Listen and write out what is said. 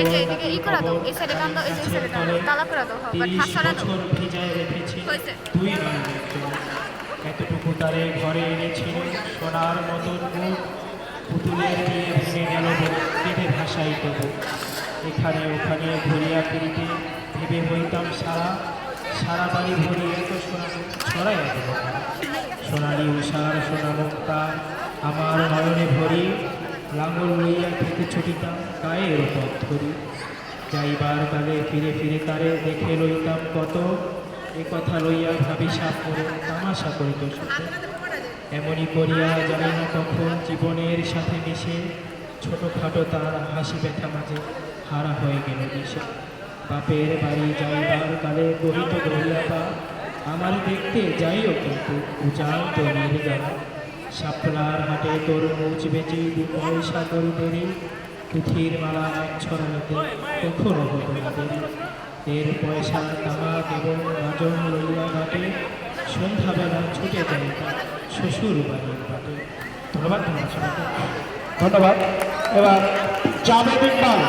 এই যে এদিকে ই করে দাও, এই সাইডে কান দাও, এই যে সাইডে তালা করে দাও, বাট হাসারা দাও হয়েছে। এতটুকু তারে ঘরে এনেছিল সোনার মতন মুখ, পুতুলের দিয়ে ভেঙে গেল কেঁদে ভাসাই তবু। এখানে ওখানে ঘুরিয়া ফিরিতে ভেবে হইতাম সারা সারা বাড়ি ভরি এত সোনা ছড়াই এত সোনালি উষার সোনা মুক্তা আমার নয়নে ভরি, লাঙল লইয়া খেতে ছুটিতাম গায়ের পথ ধরি। যাইবার কালে ফিরে ফিরে তারে দেখে লইতাম কত, এ কথা লইয়া ভাবি সাপ করে তামাশা করিত সুখে। এমনই করিয়া জানি না কখন জীবনের সাথে মিশে ছোটোখাটো তার হাসি ব্যথা মাঝে হারা হয়ে গেল মিশে। বাপের বাড়ি যাইবার কালে বহিত ধরিয়া পা, আমার দেখতে যাইও কিন্তু উজান তো নির্জন। শাপলার হাটে তরমুজ বেচে 2 পয়সা করে দেরি, পুঁথির মালা এক ছড়াইতে কখনো হতো না দেরি। এর পয়সা তামাক এবং গাজন লইয়া ঘাটে সন্ধ্যাবেলা ছুটে যাইতাম শ্বশুর বাড়ির বাটে। ধন্যবাদ। ধন্যবাদ। এবার জাভেদ ইকবাল।